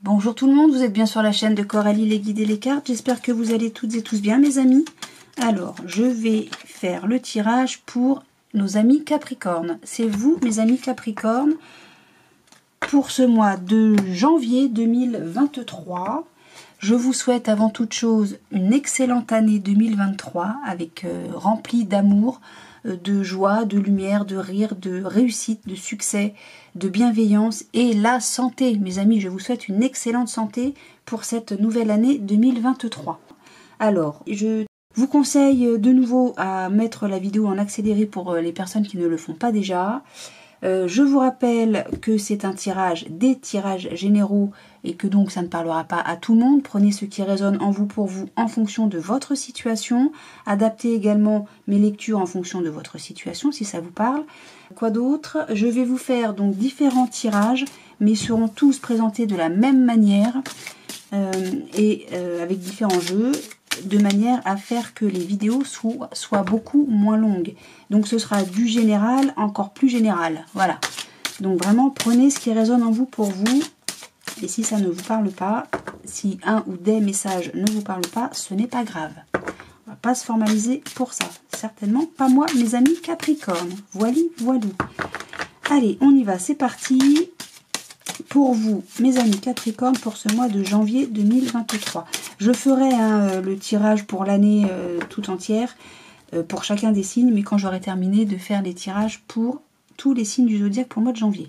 Bonjour tout le monde, vous êtes bien sur la chaîne de Coralie les guides et les cartes. J'espère que vous allez toutes et tous bien mes amis. Alors, je vais faire le tirage pour nos amis Capricorne. C'est vous mes amis Capricorne pour ce mois de janvier 2023. Je vous souhaite avant toute chose une excellente année 2023 avec remplie d'amour, de joie, de lumière, de rire, de réussite, de succès, de bienveillance et la santé. Mes amis, je vous souhaite une excellente santé pour cette nouvelle année 2023. Alors, je vous conseille de nouveau à mettre la vidéo en accéléré pour les personnes qui ne le font pas déjà. Je vous rappelle que c'est un tirage, des tirages généraux et que donc ça ne parlera pas à tout le monde. Prenez ce qui résonne en vous pour vous en fonction de votre situation. Adaptez également mes lectures en fonction de votre situation si ça vous parle. Quoi d'autre? Je vais vous faire donc différents tirages mais ils seront tous présentés de la même manière avec différents jeux, de manière à faire que les vidéos soient beaucoup moins longues. Donc ce sera du général, encore plus général. Voilà. Donc vraiment, prenez ce qui résonne en vous pour vous. Et si ça ne vous parle pas, si un ou des messages ne vous parlent pas, ce n'est pas grave. On va pas se formaliser pour ça. Certainement pas moi, mes amis Capricorne. Voili, voilou. Allez, on y va, c'est parti. Pour vous, mes amis Capricorne, pour ce mois de janvier 2023. Je ferai le tirage pour l'année tout entière, pour chacun des signes, mais quand j'aurai terminé de faire les tirages pour tous les signes du zodiaque pour le mois de janvier.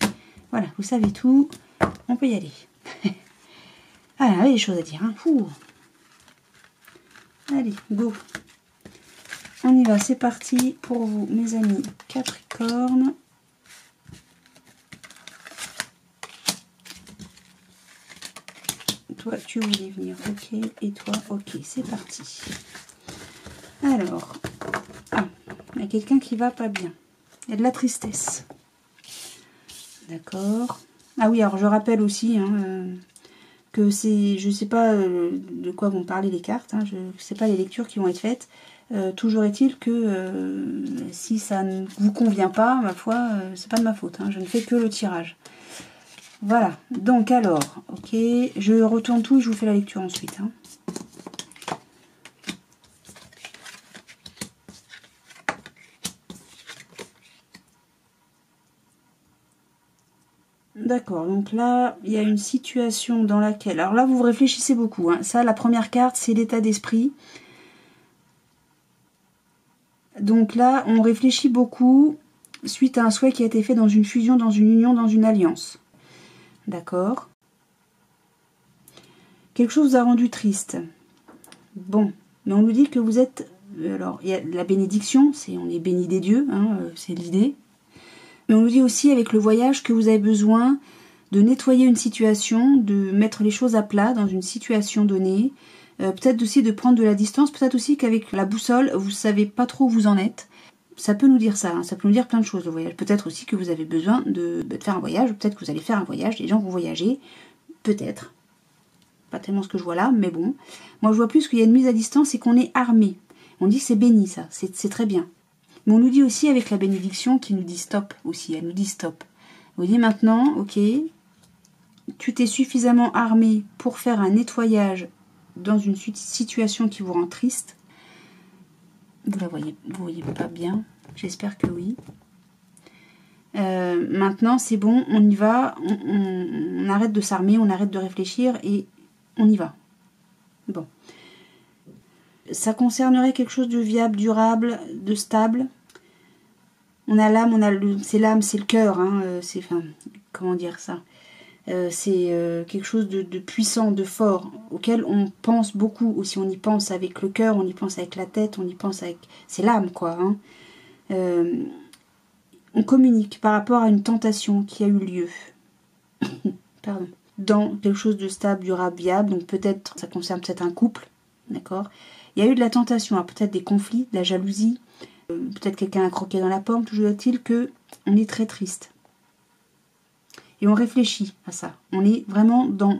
Voilà, vous savez tout, on peut y aller. Ah, il y a des choses à dire. Hein. Allez, go. On y va, c'est parti pour vous, mes amis Capricorne. Toi, tu voulais venir, ok, et toi, ok, c'est parti. Alors, il y a quelqu'un qui va pas bien. Il y a de la tristesse. D'accord. Ah oui, alors je rappelle aussi que c'est, je sais pas de quoi vont parler les cartes, je sais pas les lectures qui vont être faites. Toujours est-il que si ça ne vous convient pas, ma foi, c'est pas de ma faute. Je ne fais que le tirage. Voilà, donc alors, ok, je retourne tout et je vous fais la lecture ensuite. D'accord, donc là, il y a une situation dans laquelle... Alors là, vous réfléchissez beaucoup. Ça, la première carte, c'est l'état d'esprit. Donc là, on réfléchit beaucoup suite à un souhait qui a été fait dans une fusion, dans une union, dans une alliance. D'accord. Quelque chose vous a rendu triste. Bon, mais on nous dit que vous êtes... Alors, il y a la bénédiction, on est béni des dieux, c'est l'idée. Mais on nous dit aussi avec le voyage que vous avez besoin de nettoyer une situation, de mettre les choses à plat dans une situation donnée. Peut-être aussi de prendre de la distance, peut-être aussi qu'avec la boussole, vous ne savez pas trop où vous en êtes. Ça peut nous dire ça, ça peut nous dire plein de choses le voyage. Peut-être aussi que vous avez besoin de faire un voyage, peut-être que vous allez faire un voyage, les gens vont voyager, peut-être. Pas tellement ce que je vois là, mais bon. Moi je vois plus qu'il y a une mise à distance et qu'on est armé. On dit que c'est béni ça, c'est très bien. Mais on nous dit aussi avec la bénédiction qui nous dit stop aussi, elle nous dit stop. On dit maintenant, ok, tu t'es suffisamment armé pour faire un nettoyage dans une situation qui vous rend triste. Vous voyez pas bien, j'espère que oui. Maintenant c'est bon, on y va, on arrête de s'armer, on arrête de réfléchir et on y va. Bon. Ça concernerait quelque chose de viable, durable, de stable. On a l'âme, c'est l'âme, c'est le cœur, comment dire ça, c'est quelque chose de puissant, de fort, auquel on pense beaucoup aussi. On y pense avec le cœur, on y pense avec la tête, on y pense avec... C'est l'âme, quoi. On communique par rapport à une tentation qui a eu lieu. Pardon. Dans quelque chose de stable, durable, viable. Donc peut-être, ça concerne peut-être un couple, d'accord. Il y a eu de la tentation, peut-être des conflits, de la jalousie. Peut-être quelqu'un a croqué dans la pomme. Toujours est-il que on est très triste. Et on réfléchit à ça. On est vraiment dans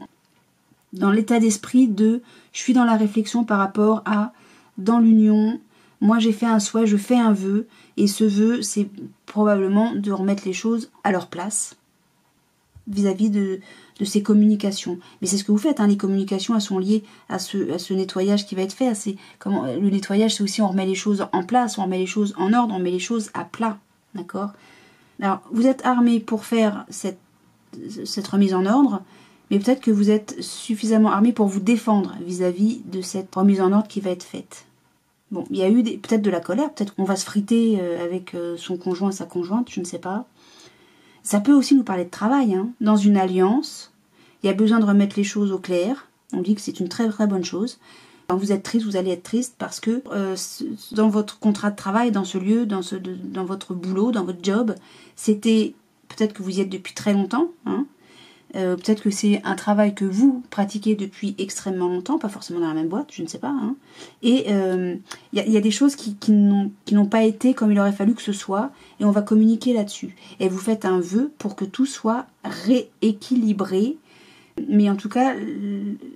l'état d'esprit de... Je suis dans la réflexion par rapport à... Dans l'union, moi j'ai fait un souhait, je fais un vœu. Et ce vœu, c'est probablement de remettre les choses à leur place. vis-à-vis de ces communications. Mais c'est ce que vous faites, hein, les communications, elles sont liées à ce nettoyage qui va être fait. Le nettoyage, c'est aussi on remet les choses en place, on remet les choses en ordre, on met les choses à plat. D'accord? Alors, vous êtes armé pour faire cette remise en ordre, mais peut-être que vous êtes suffisamment armé pour vous défendre vis-à-vis de cette remise en ordre qui va être faite. Bon, il y a eu peut-être de la colère, peut-être qu'on va se friter avec son conjoint, sa conjointe, je ne sais pas. Ça peut aussi nous parler de travail, hein. Dans une alliance, il y a besoin de remettre les choses au clair. On dit que c'est une très très bonne chose. Quand vous êtes triste, vous allez être triste parce que dans votre contrat de travail, dans ce lieu, dans votre boulot, dans votre job, c'était peut-être que vous y êtes depuis très longtemps, hein. Peut-être que c'est un travail que vous pratiquez depuis extrêmement longtemps, pas forcément dans la même boîte, je ne sais pas. Hein. Et il y a des choses qui n'ont pas été comme il aurait fallu que ce soit, et on va communiquer là-dessus. Et vous faites un vœu pour que tout soit rééquilibré. Mais en tout cas,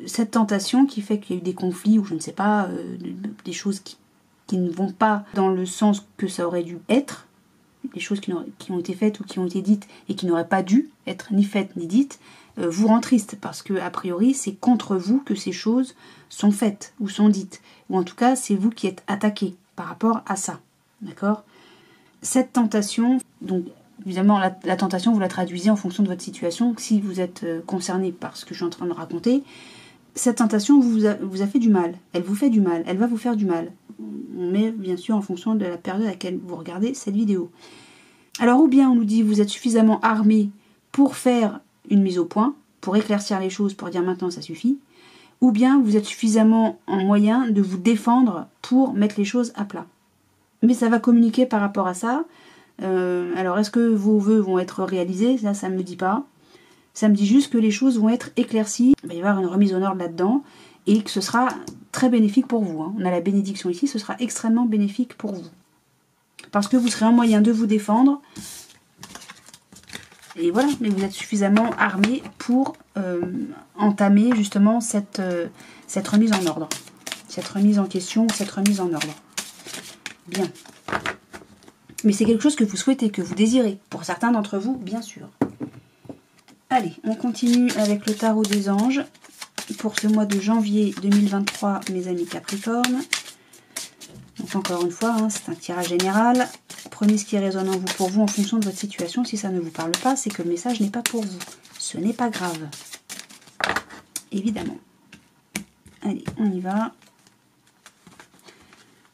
cette tentation qui fait qu'il y a eu des conflits, ou je ne sais pas, des choses qui ne vont pas dans le sens que ça aurait dû être, des choses qui ont été faites ou qui ont été dites et qui n'auraient pas dû être ni faites ni dites, vous rend triste parce que a priori c'est contre vous que ces choses sont faites ou sont dites, ou en tout cas c'est vous qui êtes attaqué par rapport à ça, d'accord? Cette tentation, donc évidemment la tentation vous la traduisez en fonction de votre situation, si vous êtes concerné par ce que je suis en train de raconter, cette tentation vous a fait du mal, elle vous fait du mal, elle va vous faire du mal. On met bien sûr en fonction de la période à laquelle vous regardez cette vidéo. Alors ou bien on nous dit vous êtes suffisamment armé pour faire une mise au point, pour éclaircir les choses, pour dire maintenant ça suffit, ou bien vous êtes suffisamment en moyen de vous défendre pour mettre les choses à plat. Mais ça va communiquer par rapport à ça. Alors est-ce que vos vœux vont être réalisés? Ça ne me dit pas. Ça me dit juste que les choses vont être éclaircies, il va y avoir une remise en ordre là-dedans, et que ce sera très bénéfique pour vous. Hein. On a la bénédiction ici, ce sera extrêmement bénéfique pour vous. Parce que vous serez en moyen de vous défendre. Et voilà, mais vous êtes suffisamment armé pour entamer justement cette remise en ordre. Cette remise en question, cette remise en ordre. Bien. Mais c'est quelque chose que vous souhaitez, que vous désirez. Pour certains d'entre vous, bien sûr. Allez, on continue avec le tarot des anges. Pour ce mois de janvier 2023, mes amis Capricorne. Donc encore une fois, hein, c'est un tirage général. Prenez ce qui résonne en vous pour vous en fonction de votre situation. Si ça ne vous parle pas, c'est que le message n'est pas pour vous. Ce n'est pas grave. Évidemment. Allez, on y va.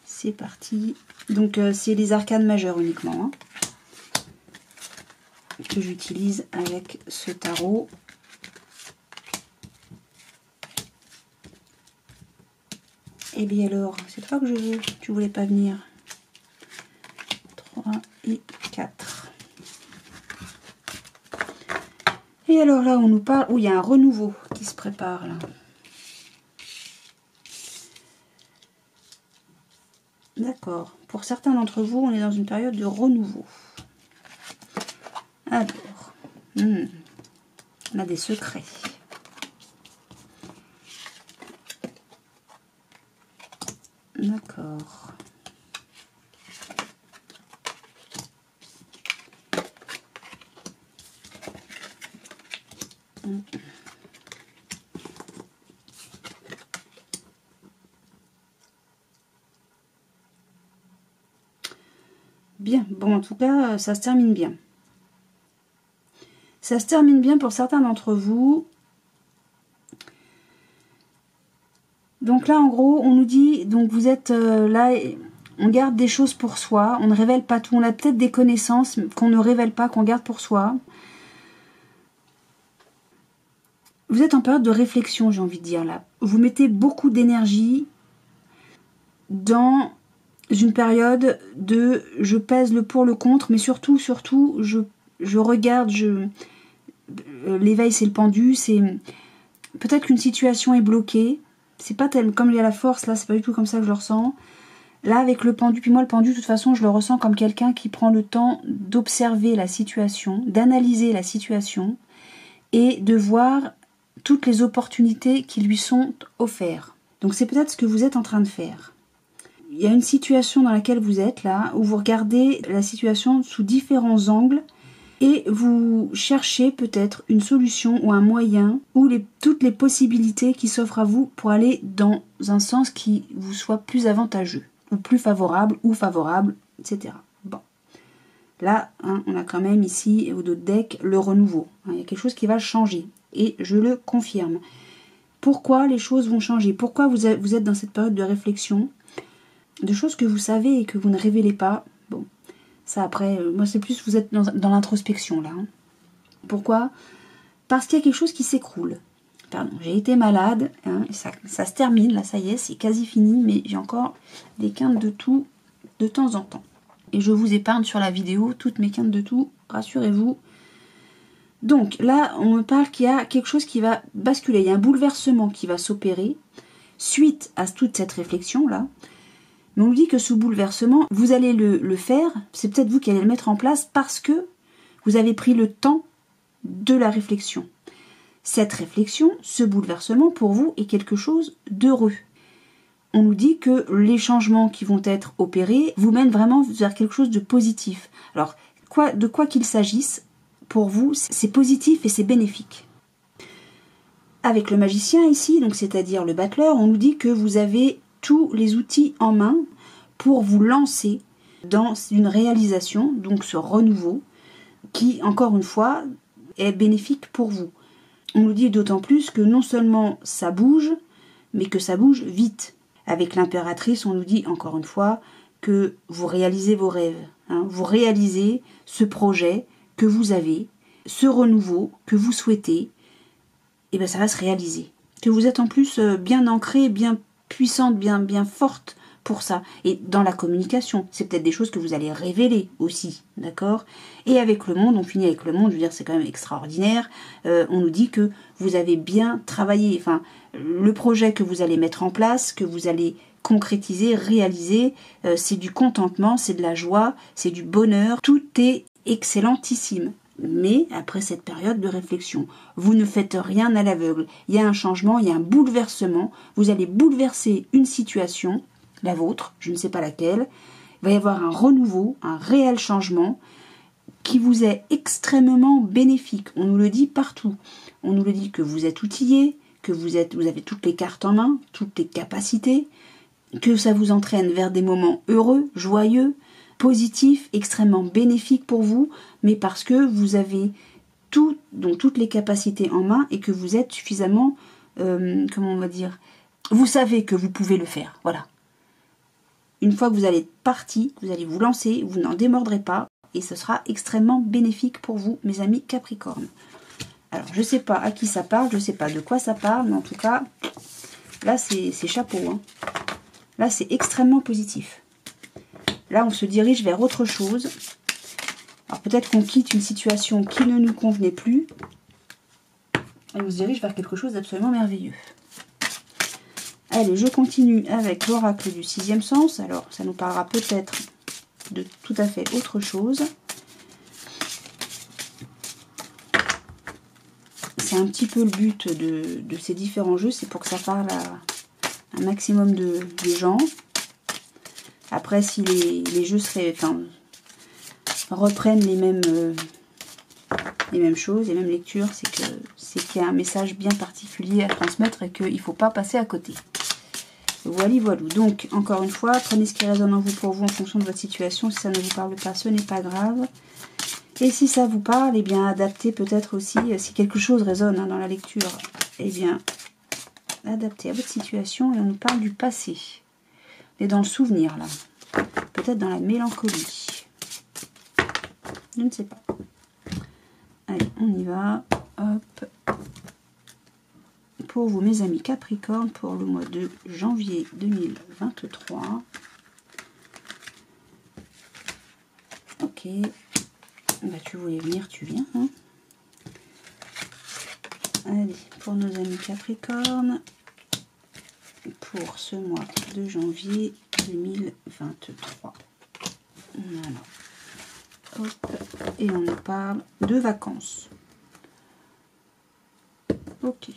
C'est parti. Donc c'est les arcanes majeures uniquement. Hein, que j'utilise avec ce tarot. Et bien alors, c'est toi que je veux. Tu voulais pas venir. 3 et 4. Et alors là, on nous parle... Oh, il y a un renouveau qui se prépare là. D'accord. Pour certains d'entre vous, on est dans une période de renouveau. Alors, on a des secrets. D'accord. Bien. Bon, en tout cas, ça se termine bien. Ça se termine bien pour certains d'entre vous. Donc là, en gros, on nous dit, donc vous êtes là, on garde des choses pour soi, on ne révèle pas tout. On a peut-être des connaissances qu'on ne révèle pas, qu'on garde pour soi. Vous êtes en période de réflexion, j'ai envie de dire là. Vous mettez beaucoup d'énergie dans une période de je pèse le pour, le contre, mais surtout, je regarde, l'éveil c'est le pendu, c'est peut-être qu'une situation est bloquée. C'est pas tel comme il y a la force, là, c'est pas du tout comme ça que je le ressens. Là, avec le pendu, puis moi, le pendu, de toute façon, je le ressens comme quelqu'un qui prend le temps d'observer la situation, d'analyser la situation et de voir toutes les opportunités qui lui sont offertes. Donc, c'est peut-être ce que vous êtes en train de faire. Il y a une situation dans laquelle vous êtes, là, où vous regardez la situation sous différents angles Et vous cherchez peut-être une solution ou un moyen ou toutes les possibilités qui s'offrent à vous pour aller dans un sens qui vous soit plus avantageux ou plus favorable ou favorable, etc. Bon. Là, hein, on a quand même ici, au dos de deck, le renouveau. Hein, il y a quelque chose qui va changer. Et je le confirme. Pourquoi les choses vont changer? Pourquoi vous êtes dans cette période de réflexion? De choses que vous savez et que vous ne révélez pas. Bon, ça après, moi c'est plus vous êtes dans l'introspection là. Hein. Pourquoi? Parce qu'il y a quelque chose qui s'écroule. Pardon, j'ai été malade, hein, et ça se termine, là ça y est, c'est quasi fini, mais j'ai encore des quintes de toux de temps en temps. Et je vous épargne sur la vidéo toutes mes quintes de toux, rassurez-vous. Donc là, on me parle qu'il y a quelque chose qui va basculer, il y a un bouleversement qui va s'opérer suite à toute cette réflexion-là. Mais on nous dit que ce bouleversement, vous allez le faire, c'est peut-être vous qui allez le mettre en place parce que vous avez pris le temps de la réflexion. Cette réflexion, ce bouleversement, pour vous, est quelque chose d'heureux. On nous dit que les changements qui vont être opérés vous mènent vraiment vers quelque chose de positif. Alors, de quoi qu'il s'agisse, pour vous, c'est positif et c'est bénéfique. Avec le magicien ici, donc c'est-à-dire le battleur, on nous dit que vous avez tous les outils en main pour vous lancer dans une réalisation, donc ce renouveau, qui, encore une fois, est bénéfique pour vous. On nous dit d'autant plus que non seulement ça bouge, mais que ça bouge vite. Avec l'impératrice, on nous dit encore une fois que vous réalisez vos rêves. Hein, vous réalisez ce projet que vous avez, ce renouveau que vous souhaitez, et bien ça va se réaliser. Que vous êtes en plus bien ancrée, bien puissante, bien forte pour ça. Et dans la communication, c'est peut-être des choses que vous allez révéler aussi, d'accord? Et avec le monde, on finit avec le monde, je veux dire, c'est quand même extraordinaire. On nous dit que vous avez bien travaillé, enfin, le projet que vous allez mettre en place, que vous allez concrétiser, réaliser, c'est du contentement, c'est de la joie, c'est du bonheur, tout est excellentissime. Mais après cette période de réflexion, vous ne faites rien à l'aveugle. Il y a un changement, il y a un bouleversement. Vous allez bouleverser une situation, la vôtre, je ne sais pas laquelle. Il va y avoir un renouveau, un réel changement qui vous est extrêmement bénéfique. On nous le dit partout. On nous le dit que vous êtes outillé, que vous avez toutes les cartes en main, toutes les capacités, que ça vous entraîne vers des moments heureux, joyeux, positif, extrêmement bénéfique pour vous, mais parce que vous avez toutes les capacités en main et que vous êtes suffisamment, comment on va dire, vous savez que vous pouvez le faire, voilà. Une fois que vous allez être parti, vous allez vous lancer, vous n'en démordrez pas et ce sera extrêmement bénéfique pour vous, mes amis Capricorne. Alors, je ne sais pas à qui ça parle, je ne sais pas de quoi ça parle, mais en tout cas, là c'est chapeau, hein. Là c'est extrêmement positif. Là, on se dirige vers autre chose. Alors peut-être qu'on quitte une situation qui ne nous convenait plus. Et on se dirige vers quelque chose d'absolument merveilleux. Allez, je continue avec l'oracle du 6e sens. Alors, ça nous parlera peut-être de tout à fait autre chose. C'est un petit peu le but de ces différents jeux. C'est pour que ça parle à un maximum de gens. Après, si les jeux reprennent les mêmes choses, les mêmes lectures, c'est qu'il y a un message bien particulier à transmettre et qu'il ne faut pas passer à côté. Voilà, voilà. Donc, encore une fois, prenez ce qui résonne en vous pour vous en fonction de votre situation. Si ça ne vous parle pas, ce n'est pas grave. Et si ça vous parle, eh bien, adaptez peut-être aussi, si quelque chose résonne dans la lecture, eh bien, adaptez à votre situation. Et on nous parle du passé. Et dans le souvenir, là. Peut-être dans la mélancolie. Je ne sais pas. Allez, on y va. Hop. Pour vous, mes amis Capricorne, pour le mois de janvier 2023. Ok. Bah, tu voulais venir, tu viens. Hein. Allez, pour nos amis Capricorne. Pour ce mois de janvier 2023. Voilà. Hop. Et on nous parle de vacances. Ok.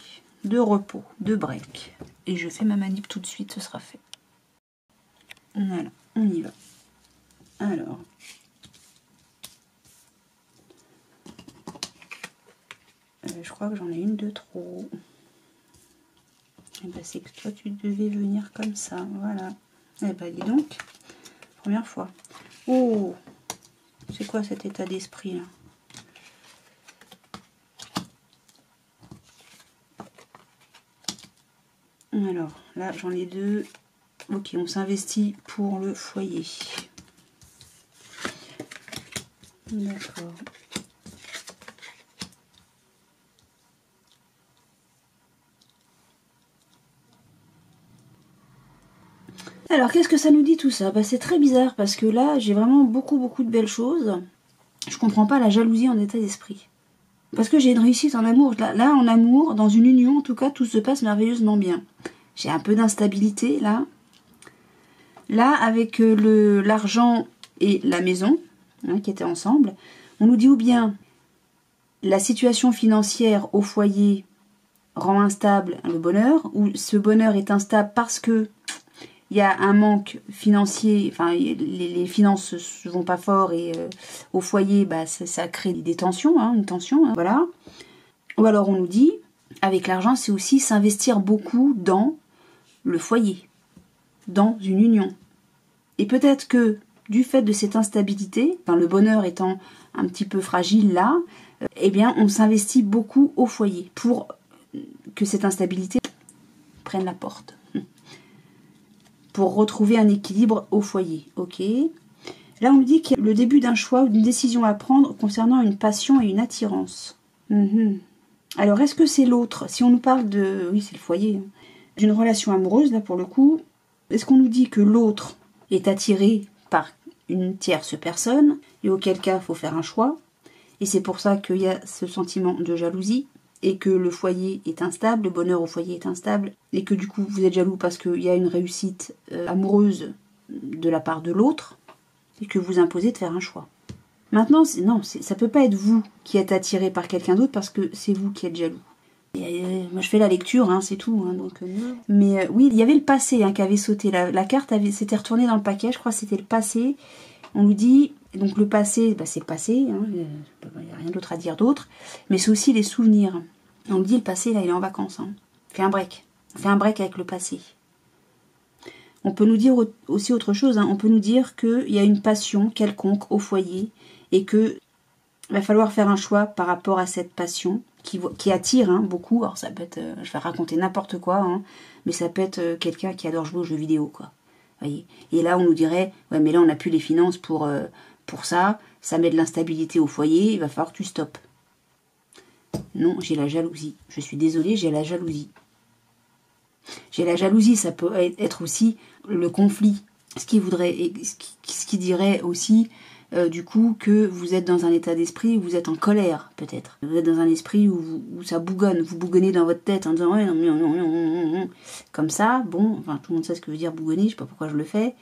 De repos, de break. Et je fais ma manip tout de suite, ce sera fait. Voilà, on y va. Alors. Je crois que j'en ai une de trop. Et ben c'est que toi tu devais venir comme ça, voilà. Et ben dis donc, première fois. Oh, c'est quoi cet état d'esprit là? Alors, là j'en ai deux. Ok, on s'investit pour le foyer. D'accord. Alors, qu'est-ce que ça nous dit tout ça? Bah, c'est très bizarre parce que là, j'ai vraiment beaucoup de belles choses. Je comprends pas la jalousie en état d'esprit. Parce que j'ai une réussite en amour. Là, en amour, dans une union, en tout cas, tout se passe merveilleusement bien. J'ai un peu d'instabilité, là. Là, avec l'argent et la maison, hein, qui étaient ensemble, on nous dit ou bien la situation financière au foyer rend instable le bonheur, ou ce bonheur est instable parce que il y a un manque financier, enfin les finances ne vont pas fort et au foyer, bah, ça crée des tensions, hein, une tension, hein, voilà. Ou alors on nous dit, avec l'argent, c'est aussi s'investir beaucoup dans le foyer, dans une union. Et peut-être que du fait de cette instabilité, enfin, le bonheur étant un petit peu fragile là, eh bien on s'investit beaucoup au foyer pour que cette instabilité prenne la porte. Pour retrouver un équilibre au foyer. Ok. Là, on nous dit qu'il y a le début d'un choix ou d'une décision à prendre concernant une passion et une attirance. Alors, est-ce que c'est l'autre? Si on nous parle de... Oui, c'est le foyer. Hein, d'une relation amoureuse, là, pour le coup. Est-ce qu'on nous dit que l'autre est attiré par une tierce personne et auquel cas, il faut faire un choix? Et c'est pour ça qu'il y a ce sentiment de jalousie et que le foyer est instable, le bonheur au foyer est instable, et que du coup vous êtes jaloux parce qu'il y a une réussite amoureuse de la part de l'autre, et que vous imposez de faire un choix. Maintenant, non, ça peut pas être vous qui êtes attiré par quelqu'un d'autre parce que c'est vous qui êtes jaloux. Moi je fais la lecture, hein, c'est tout. Hein, donc, mais oui, il y avait le passé hein, qui avait sauté. La carte s'était retournée dans le paquet, je crois que c'était le passé. On nous dit, donc le passé, bah, c'est le passé, hein, il n'y a rien d'autre à dire d'autre, mais c'est aussi les souvenirs. On nous dit le passé, là il est en vacances, hein. Fais un break. On fait un break avec le passé. On peut nous dire aussi autre chose, hein. On peut nous dire qu'il y a une passion quelconque au foyer et qu'il va falloir faire un choix par rapport à cette passion qui attire hein, beaucoup. Alors ça peut être, je vais raconter n'importe quoi, hein, mais ça peut être quelqu'un qui adore jouer aux jeux vidéo, quoi. Voyez. Et là, on nous dirait, ouais, mais là, on n'a plus les finances pour ça met de l'instabilité au foyer, il va falloir que tu stoppes. Non, j'ai la jalousie. Je suis désolée, j'ai la jalousie. J'ai la jalousie, ça peut être aussi le conflit. Ce qui dirait aussi, du coup, que vous êtes dans un état d'esprit où vous êtes en colère, peut-être. Vous êtes dans un esprit où ça bougonne. Vous bougonnez dans votre tête en disant, ouais, non, comme ça, bon, enfin, tout le monde sait ce que veut dire bougonner, je sais pas pourquoi je le fais.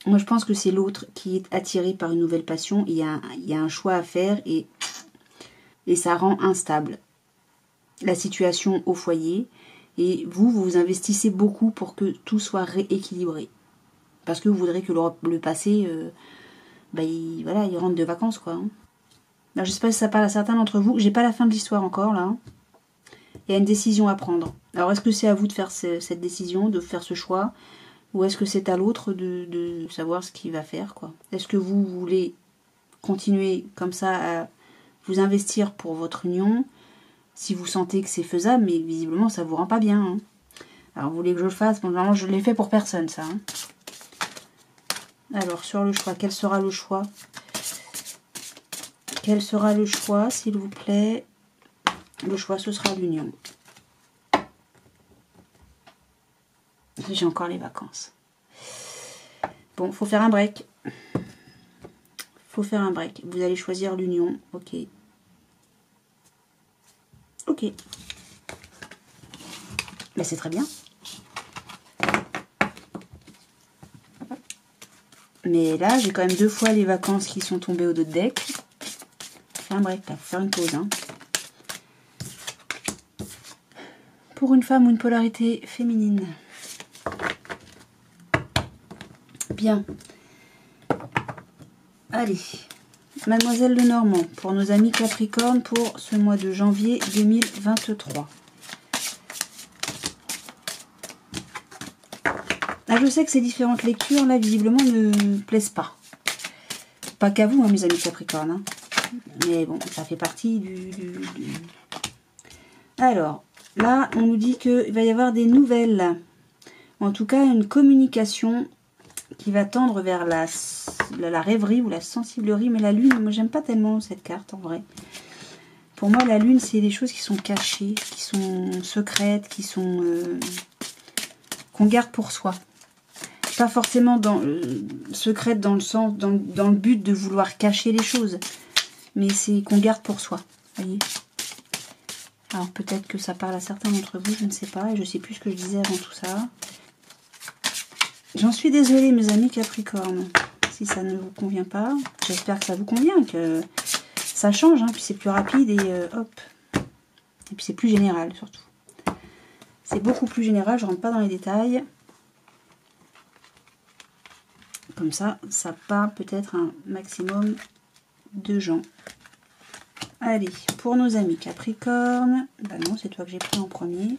Moi, je pense que c'est l'autre qui est attiré par une nouvelle passion. Il y a un choix à faire et ça rend instable la situation au foyer. Et vous investissez beaucoup pour que tout soit rééquilibré. Parce que vous voudrez que le passé, il rentre de vacances, quoi. Hein. Alors, je sais pas si ça parle à certains d'entre vous. J'ai pas la fin de l'histoire encore, là. Il y a une décision à prendre. Alors, est-ce que c'est à vous de faire cette décision, de faire ce choix? Ou est-ce que c'est à l'autre de savoir ce qu'il va faire, quoi? Est-ce que vous voulez continuer comme ça à vous investir pour votre union si vous sentez que c'est faisable, mais visiblement ça vous rend pas bien. Hein. Alors vous voulez que je le fasse? Bon, normalement je l'ai fait pour personne ça. Hein. Alors sur le choix, quel sera le choix? Quel sera le choix, s'il vous plaît? Le choix, ce sera l'union. J'ai encore les vacances. Bon, faut faire un break. Faut faire un break. Vous allez choisir l'union. Ok. Ok. Mais c'est très bien. Mais là, j'ai quand même 2 fois les vacances qui sont tombées au dos de deck. Faire un break, là. Faut faire une pause. Hein. Pour une femme ou une polarité féminine. Bien. Allez. Mademoiselle Lenormand, pour nos amis Capricorne, pour ce mois de janvier 2023. Ah, je sais que ces différentes lectures, là, visiblement, ne plaisent pas. Pas qu'à vous, hein, mes amis Capricorne. Hein. Mais bon, ça fait partie du... Alors, là, on nous dit qu'il va y avoir des nouvelles. En tout cas, une communication qui va tendre vers la rêverie ou la sensiblerie. Mais la lune, moi, j'aime pas tellement cette carte, en vrai. Pour moi, la lune, c'est des choses qui sont cachées, qui sont secrètes, qui sont... qu'on garde pour soi. Pas forcément secrète dans le sens, dans le but de vouloir cacher les choses. Mais c'est qu'on garde pour soi. Voyez. Alors peut-être que ça parle à certains d'entre vous, je ne sais pas. Et je ne sais plus ce que je disais avant tout ça. J'en suis désolée, mes amis Capricorne. Si ça ne vous convient pas. J'espère que ça vous convient, que ça change. Hein, puis c'est plus rapide et hop. Et puis c'est plus général surtout. C'est beaucoup plus général, je ne rentre pas dans les détails. Comme ça, ça parle peut-être un maximum de gens. Allez, pour nos amis Capricorne, bah non, c'est toi que j'ai pris en premier.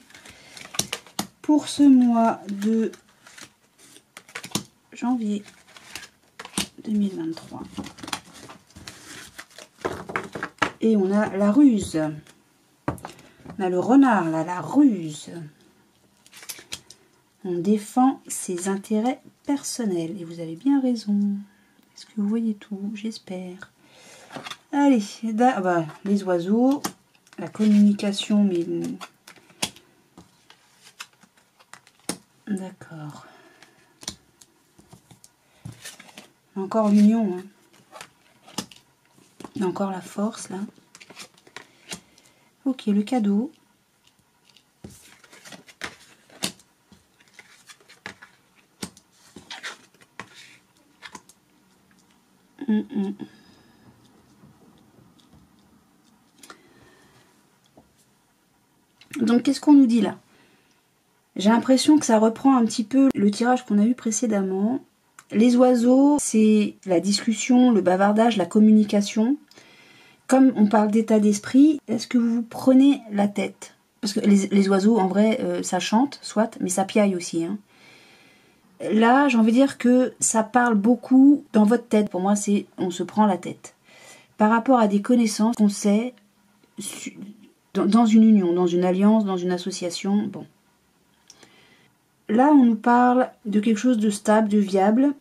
Pour ce mois de janvier 2023. Et on a la ruse. On a le renard, là, la ruse. On défend ses intérêts personnels. Et vous avez bien raison. Est-ce que vous voyez tout? J'espère. Allez, bah, les oiseaux, la communication, mais... D'accord. Encore l'union. Hein. Il y a encore la force, là. Ok, le cadeau. Donc, qu'est-ce qu'on nous dit là? J'ai l'impression que ça reprend un petit peu le tirage qu'on a eu précédemment. Les oiseaux, c'est la discussion, le bavardage, la communication. Comme on parle d'état d'esprit, est-ce que vous prenez la tête? Parce que les oiseaux, en vrai, ça chante, soit, mais ça piaille aussi. Hein. Là, j'ai envie de dire que ça parle beaucoup dans votre tête. Pour moi, c'est on se prend la tête. Par rapport à des connaissances qu'on sait dans une union, dans une alliance, dans une association. Bon. Là, on nous parle de quelque chose de stable, de viable.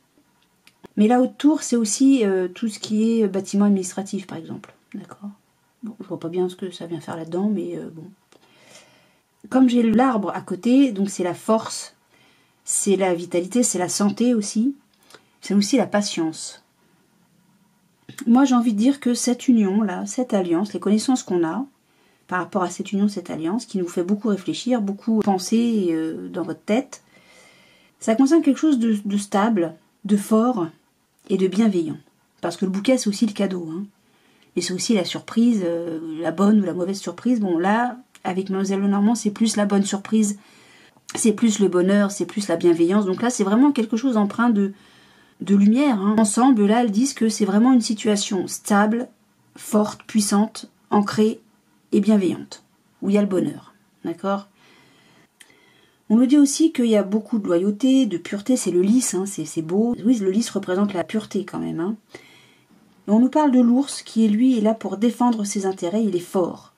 Mais là, autour, c'est aussi tout ce qui est bâtiment administratif, par exemple. D'accord. Bon, je vois pas bien ce que ça vient faire là-dedans, mais bon. Comme j'ai l'arbre à côté, donc c'est la force, c'est la vitalité, c'est la santé aussi. C'est aussi la patience. Moi, j'ai envie de dire que cette union-là, cette alliance, les connaissances qu'on a par rapport à cette union, cette alliance, qui nous fait beaucoup réfléchir, beaucoup penser dans votre tête, ça concerne quelque chose de stable, de fort et de bienveillant. Parce que le bouquet, c'est aussi le cadeau. Hein. Et c'est aussi la surprise, la bonne ou la mauvaise surprise. Bon, là, avec Mademoiselle Lenormand, c'est plus la bonne surprise, c'est plus le bonheur, c'est plus la bienveillance. Donc là, c'est vraiment quelque chose empreint de lumière. Hein. Ensemble, là, elles disent que c'est vraiment une situation stable, forte, puissante, ancrée et bienveillante, où il y a le bonheur. D'accord ? On nous dit aussi qu'il y a beaucoup de loyauté, de pureté, c'est le lys, hein, c'est beau. Oui, le lys représente la pureté quand même. Hein. Et on nous parle de l'ours qui, lui, est là pour défendre ses intérêts, il est fort.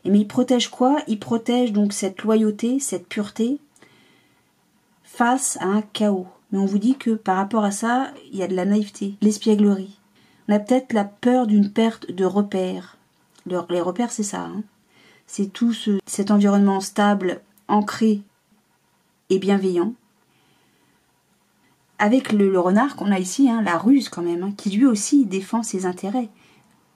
Mais il protège quoi? Il protège donc cette loyauté, cette pureté, face à un chaos. Mais on vous dit que par rapport à ça, il y a de la naïveté, l'espièglerie. On a peut-être la peur d'une perte de repères. Les repères, c'est ça. Hein. C'est tout cet environnement stable, ancré et bienveillant. Avec le renard qu'on a ici, hein, la ruse quand même, hein, qui lui aussi défend ses intérêts.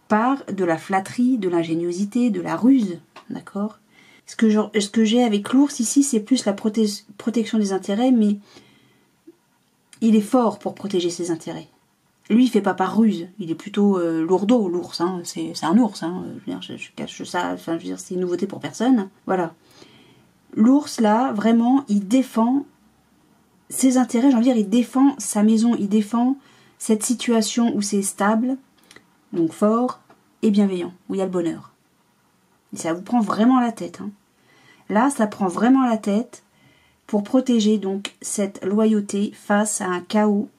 Par de la flatterie, de l'ingéniosité, de la ruse. D'accord ? Ce que j'ai avec l'ours ici, c'est plus la protection des intérêts, mais il est fort pour protéger ses intérêts. Lui, il fait pas par ruse, il est plutôt lourdeau, l'ours. Hein. C'est un ours. Hein. Je cache ça, enfin, je veux dire, c'est une nouveauté pour personne. Voilà. L'ours, là, vraiment, il défend ses intérêts. J'ai envie de dire, il défend sa maison, il défend cette situation où c'est stable, Donc fort et bienveillant, où il y a le bonheur. Et ça vous prend vraiment la tête. Hein. Là, ça prend vraiment la tête pour protéger donc cette loyauté face à un chaos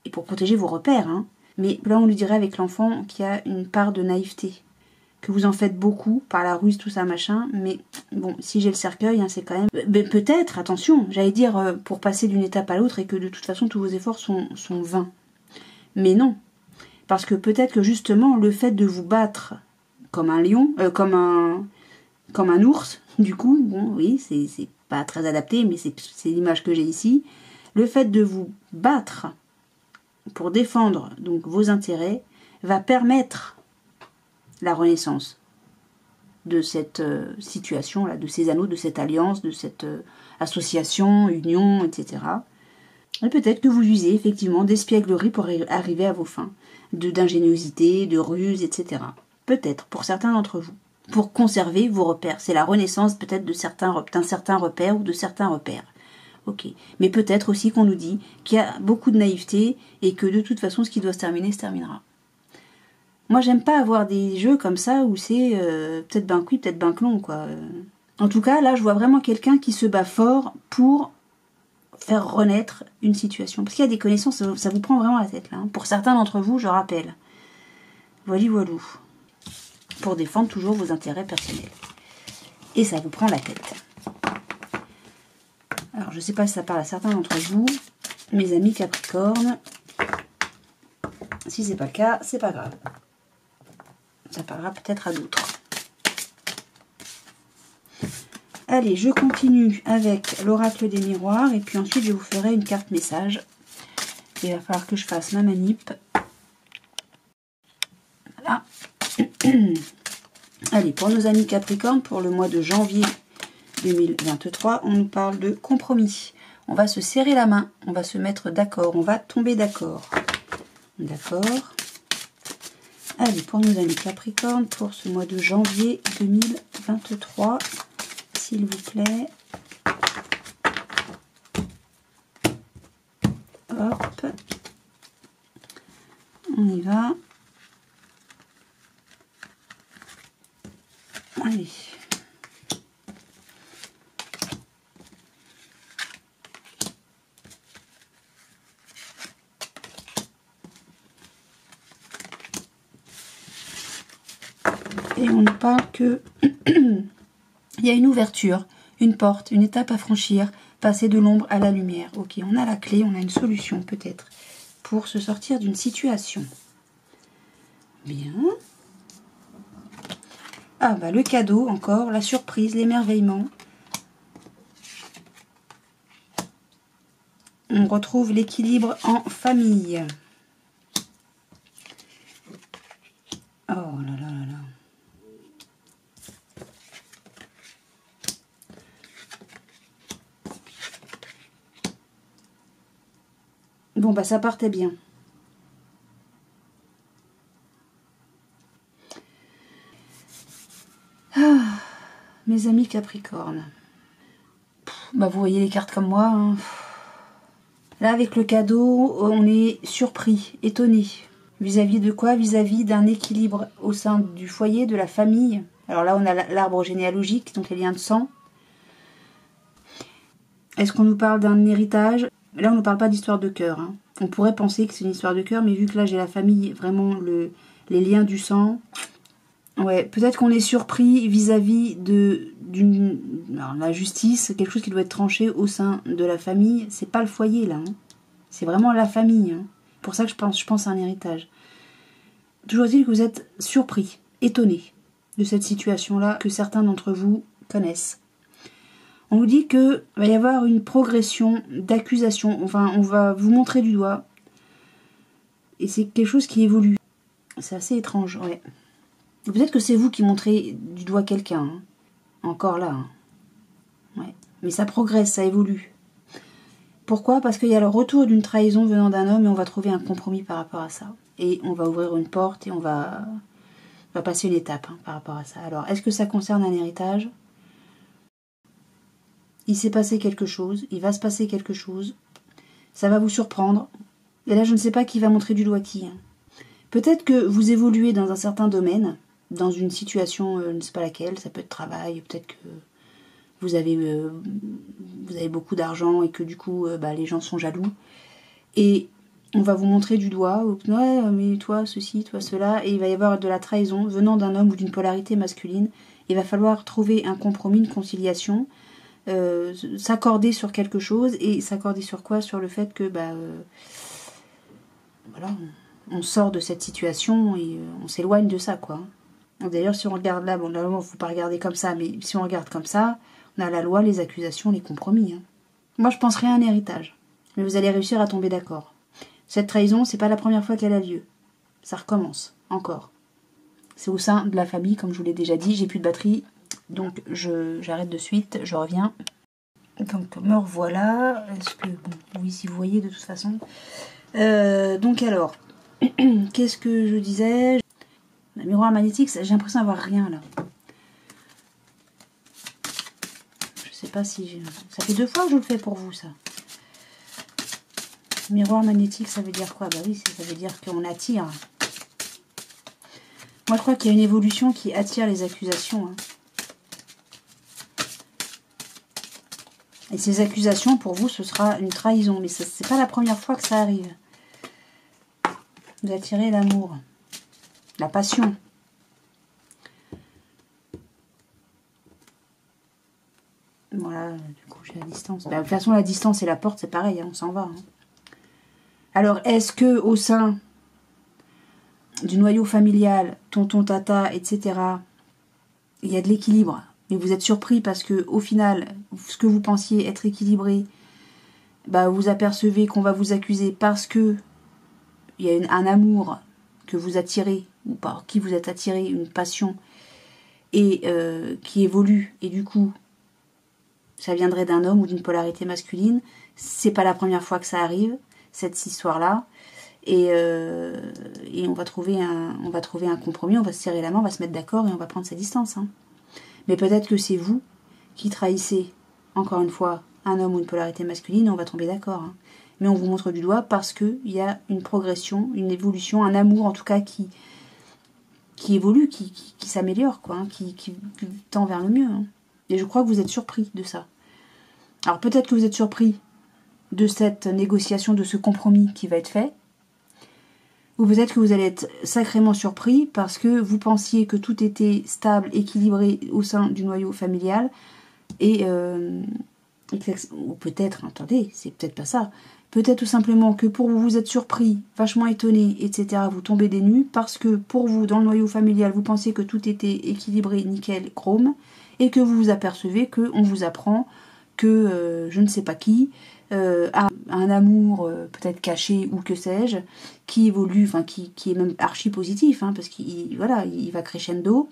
et pour protéger vos repères. Hein. Mais là, on lui dirait avec l'enfant qu'il y a une part de naïveté. Que vous en faites beaucoup par la ruse, tout ça, machin. Mais bon, si j'ai le cercueil, hein, c'est quand même... peut-être, attention, j'allais dire pour passer d'une étape à l'autre et que de toute façon, tous vos efforts sont vains. Mais non. Parce que peut-être que justement, le fait de vous battre comme un lion, comme un ours, du coup, bon, oui, c'est pas très adapté, mais c'est l'image que j'ai ici. Le fait de vous battre pour défendre donc vos intérêts va permettre la renaissance de cette situation-là, de ces anneaux, de cette alliance, de cette association, union, etc. Et peut-être que vous usez effectivement d'espièglerie pour arriver à vos fins, d'ingéniosité, de ruse, etc. Peut-être, pour certains d'entre vous, pour conserver vos repères. C'est la renaissance peut-être d'un certain repère ou de certains repères. Ok. Mais peut-être aussi qu'on nous dit qu'il y a beaucoup de naïveté et que de toute façon, ce qui doit se terminer, se terminera. Moi, j'aime pas avoir des jeux comme ça où c'est peut-être ben oui, peut-être ben que non, quoi. En tout cas, là, je vois vraiment quelqu'un qui se bat fort pour faire renaître une situation. Parce qu'il y a des connaissances, ça vous prend vraiment la tête, là. Hein. Pour certains d'entre vous, je rappelle. Voilou. Pour défendre toujours vos intérêts personnels. Et ça vous prend la tête. Alors, je sais pas si ça parle à certains d'entre vous, mes amis Capricorne. Si c'est pas le cas, c'est pas grave. Ça parlera peut-être à d'autres. Allez, je continue avec l'oracle des miroirs et puis ensuite je vous ferai une carte message. Il va falloir que je fasse ma manip. Voilà. Allez, pour nos amis Capricorne, pour le mois de janvier 2023, on nous parle de compromis. On va se serrer la main, on va se mettre d'accord, on va tomber d'accord. D'accord. Allez, pour nos amis Capricorne, pour ce mois de janvier 2023, s'il vous plaît. Hop. On y va. Allez. Et on nous parle que il y a une ouverture, une porte, une étape à franchir, passer de l'ombre à la lumière. Ok, on a la clé, on a une solution peut-être pour se sortir d'une situation. Bien. Ah bah le cadeau encore, la surprise, l'émerveillement. On retrouve l'équilibre en famille. Oh là là là là. Bon bah ça partait bien. Ah, mes amis Capricorne. Bah vous voyez les cartes comme moi. Hein. Là avec le cadeau, on est surpris, étonné. Vis-à-vis de quoi? Vis-à-vis d'un équilibre au sein du foyer, de la famille. Alors là on a l'arbre généalogique, donc les liens de sang. Est-ce qu'on nous parle d'un héritage? Là on ne parle pas d'histoire de cœur. Hein. On pourrait penser que c'est une histoire de cœur, mais vu que là j'ai la famille, vraiment les liens du sang... Ouais, peut-être qu'on est surpris vis-à-vis de la justice, quelque chose qui doit être tranché au sein de la famille. C'est pas le foyer là, hein. C'est vraiment la famille. Hein. Pour ça que je pense à un héritage. Toujours est-il que vous êtes surpris, étonné de cette situation-là que certains d'entre vous connaissent. On vous dit que va y avoir une progression d'accusation. Enfin, on va vous montrer du doigt. Et c'est quelque chose qui évolue. C'est assez étrange, ouais. Peut-être que c'est vous qui montrez du doigt quelqu'un. Hein. Encore là. Hein. Ouais. Mais ça progresse, ça évolue. Pourquoi? Parce qu'il y a le retour d'une trahison venant d'un homme et on va trouver un compromis par rapport à ça. Et on va ouvrir une porte et on va passer une étape hein, par rapport à ça. Alors, est-ce que ça concerne un héritage? Il s'est passé quelque chose, il va se passer quelque chose. Ça va vous surprendre. Et là, je ne sais pas qui va montrer du doigt qui. Hein. Peut-être que vous évoluez dans un certain domaine, dans une situation, je ne sais pas laquelle, ça peut être travail, peut-être que vous avez beaucoup d'argent et que du coup, les gens sont jaloux. Et on va vous montrer du doigt, ouais, mais toi, ceci, toi, cela, et il va y avoir de la trahison venant d'un homme ou d'une polarité masculine. Il va falloir trouver un compromis, une conciliation, s'accorder sur quelque chose, et s'accorder sur quoi? Sur le fait que, voilà, on sort de cette situation et on s'éloigne de ça, quoi. D'ailleurs, si on regarde là, bon, normalement, il ne faut pas regarder comme ça, mais si on regarde comme ça, on a la loi, les accusations, les compromis. Hein. Moi, je penserais à un héritage. Mais vous allez réussir à tomber d'accord. Cette trahison, c'est pas la première fois qu'elle a lieu. Ça recommence, encore. C'est au sein de la famille, comme je vous l'ai déjà dit. J'ai plus de batterie, donc j'arrête de suite, je reviens. Donc, me revoilà. Est-ce que, bon, oui, si vous voyez, de toute façon. Donc alors, qu'est-ce que je disais? Le miroir magnétique, j'ai l'impression d'avoir rien, là. Je sais pas si... Ça fait 2 fois que je le fais pour vous, ça. Miroir magnétique, ça veut dire quoi? Bah oui, ça veut dire qu'on attire. Moi, je crois qu'il y a une évolution qui attire les accusations. Hein. Et ces accusations, pour vous, ce sera une trahison. Mais c'est pas la première fois que ça arrive. Vous attirez l'amour. La passion. Voilà, du coup, j'ai la distance. De toute façon, la distance et la porte, c'est pareil, hein, on s'en va. Hein. Alors, est-ce que au sein du noyau familial, tonton, tata, etc., il y a de l'équilibre, mais vous êtes surpris parce que au final, ce que vous pensiez être équilibré, vous apercevez qu'on va vous accuser parce que il y a un amour que vous attirez, ou par qui vous êtes attiré, une passion, et qui évolue, et du coup, ça viendrait d'un homme ou d'une polarité masculine. C'est pas la première fois que ça arrive, cette histoire-là. Et on va trouver un compromis, on va se serrer la main, on va se mettre d'accord et on va prendre sa distance. Hein. Mais peut-être que c'est vous qui trahissez, encore une fois, un homme ou une polarité masculine et on va tomber d'accord. Hein. Mais on vous montre du doigt parce qu'il y a une progression, une évolution, un amour en tout cas qui évolue, qui s'améliore, quoi, hein, qui tend vers le mieux. Hein. Et je crois que vous êtes surpris de ça. Alors peut-être que vous êtes surpris de cette négociation, de ce compromis qui va être fait. Ou peut-être que vous allez être sacrément surpris parce que vous pensiez que tout était stable, équilibré au sein du noyau familial. Ou peut-être, attendez, c'est peut-être pas ça. Peut-être tout simplement que pour vous, vous êtes surpris, vachement étonné, etc. Vous tombez des nues parce que pour vous, dans le noyau familial, vous pensiez que tout était équilibré, nickel, chrome. Et que vous vous apercevez qu'on vous apprend que je ne sais pas qui a un amour peut-être caché ou que sais-je, qui évolue, enfin qui est même archi positif, hein, parce qu'il va crescendo,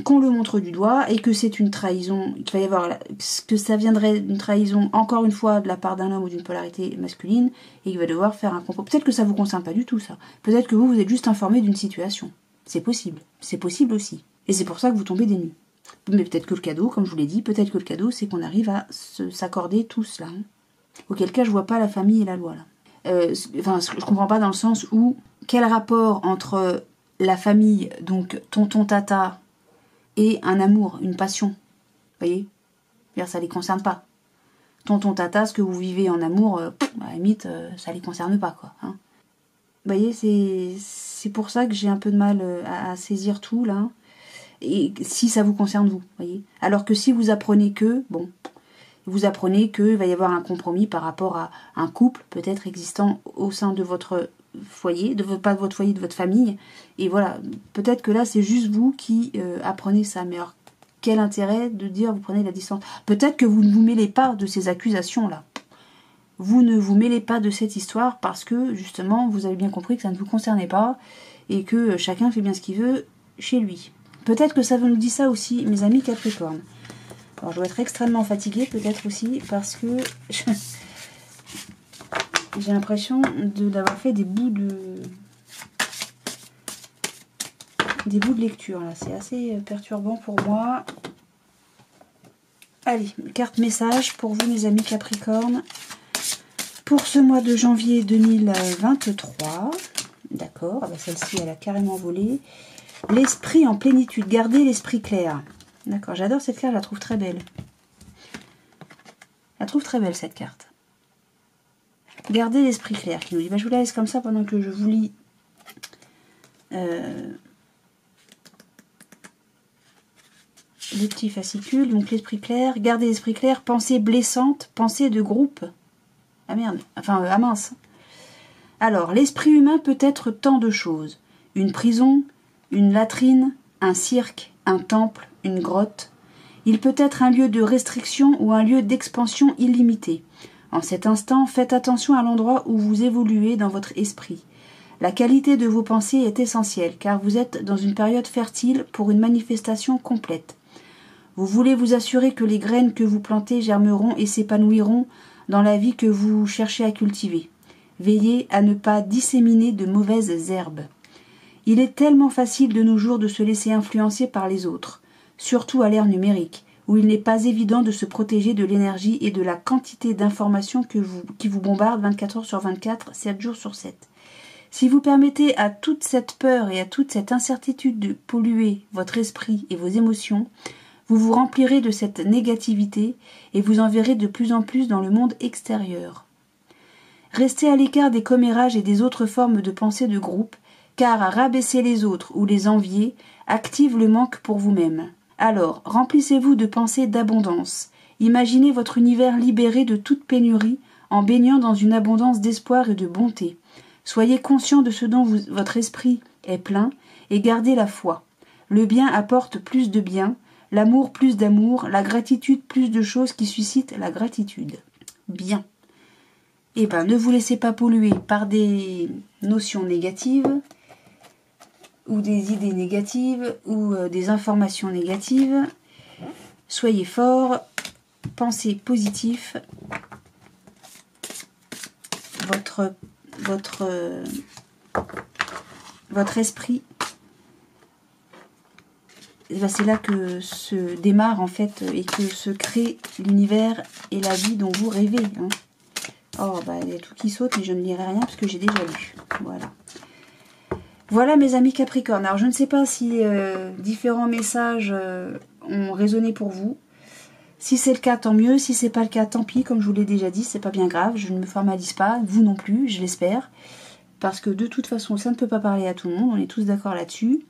qu'on le montre du doigt et que c'est une trahison, qu'il va y avoir, que ça viendrait d'une trahison, encore une fois, de la part d'un homme ou d'une polarité masculine, et qu'il va devoir faire un compromis. Peut-être que ça vous concerne pas du tout, ça. Peut-être que vous êtes juste informé d'une situation. C'est possible aussi. Et c'est pour ça que vous tombez des nues. Mais peut-être que le cadeau, comme je vous l'ai dit, peut-être que le cadeau, c'est qu'on arrive à s'accorder tous là. Hein. Auquel cas, je vois pas la famille et la loi là. Je comprends pas dans le sens où quel rapport entre la famille, donc tonton, tata, et un amour, une passion. Vous voyez ? Ça les concerne pas. Tonton, tata, ce que vous vivez en amour, à la limite, ça les concerne pas, quoi. Hein. Vous voyez, c'est pour ça que j'ai un peu de mal à saisir tout là. Et si ça vous concerne vous, voyez. Alors que si vous apprenez que, vous apprenez qu'il va y avoir un compromis par rapport à un couple peut-être existant au sein de votre foyer, pas de votre foyer, de votre famille. Et voilà, peut-être que là c'est juste vous qui apprenez ça. Mais alors, quel intérêt de dire vous prenez la distance? Peut-être que vous ne vous mêlez pas de ces accusations-là. Vous ne vous mêlez pas de cette histoire parce que justement vous avez bien compris que ça ne vous concernait pas et que chacun fait bien ce qu'il veut chez lui. Peut-être que ça nous dit ça aussi, mes amis Capricorne. Alors, je dois être extrêmement fatiguée, peut-être aussi, parce que j'ai l'impression d'avoir fait des bouts de lecture. Là, c'est assez perturbant pour moi. Allez, carte message pour vous, mes amis Capricorne, pour ce mois de janvier 2023. D'accord, bah celle-ci, elle a carrément volé. L'esprit en plénitude, gardez l'esprit clair. D'accord, j'adore cette carte, je la trouve très belle. Je la trouve très belle, cette carte. Gardez l'esprit clair, qui nous dit. Bah, je vous la laisse comme ça pendant que je vous lis les petits fascicules. Donc l'esprit clair, gardez l'esprit clair, pensée blessante, pensée de groupe. Ah merde, enfin, ah mince. Alors, l'esprit humain peut être tant de choses. Une prison, une latrine, un cirque, un temple, une grotte. Il peut être un lieu de restriction ou un lieu d'expansion illimitée. En cet instant, faites attention à l'endroit où vous évoluez dans votre esprit. La qualité de vos pensées est essentielle, car vous êtes dans une période fertile pour une manifestation complète. Vous voulez vous assurer que les graines que vous plantez germeront et s'épanouiront dans la vie que vous cherchez à cultiver. Veillez à ne pas disséminer de mauvaises herbes. Il est tellement facile de nos jours de se laisser influencer par les autres, surtout à l'ère numérique, où il n'est pas évident de se protéger de l'énergie et de la quantité d'informations qui vous bombardent 24 heures sur 24, 7 jours sur 7. Si vous permettez à toute cette peur et à toute cette incertitude de polluer votre esprit et vos émotions, vous vous remplirez de cette négativité et vous en verrez de plus en plus dans le monde extérieur. Restez à l'écart des commérages et des autres formes de pensée de groupe, car rabaisser les autres ou les envier active le manque pour vous-même. Alors, remplissez-vous de pensées d'abondance. Imaginez votre univers libéré de toute pénurie en baignant dans une abondance d'espoir et de bonté. Soyez conscient de ce dont votre esprit est plein et gardez la foi. Le bien apporte plus de bien, l'amour plus d'amour, la gratitude plus de choses qui suscitent la gratitude. Bien. Eh bien, ne vous laissez pas polluer par des notions négatives ou des idées négatives ou des informations négatives. Soyez forts, pensez positif. Votre esprit, c'est là que se démarre en fait et que se crée l'univers et la vie dont vous rêvez. Hein. Oh, bah, il y a tout qui saute, mais je ne lirai rien parce que j'ai déjà lu. Voilà. Voilà mes amis Capricorne. Alors je ne sais pas si différents messages ont résonné pour vous. Si c'est le cas, tant mieux. Si c'est pas le cas, tant pis. Comme je vous l'ai déjà dit, c'est pas bien grave. Je ne me formalise pas, vous non plus, je l'espère. Parce que de toute façon, ça ne peut pas parler à tout le monde. On est tous d'accord là-dessus.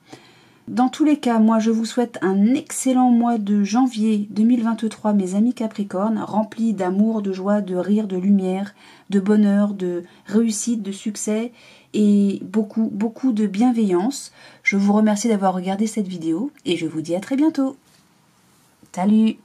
Dans tous les cas, moi je vous souhaite un excellent mois de janvier 2023, mes amis Capricorne, rempli d'amour, de joie, de rire, de lumière, de bonheur, de réussite, de succès et beaucoup, beaucoup de bienveillance. Je vous remercie d'avoir regardé cette vidéo et je vous dis à très bientôt. Salut!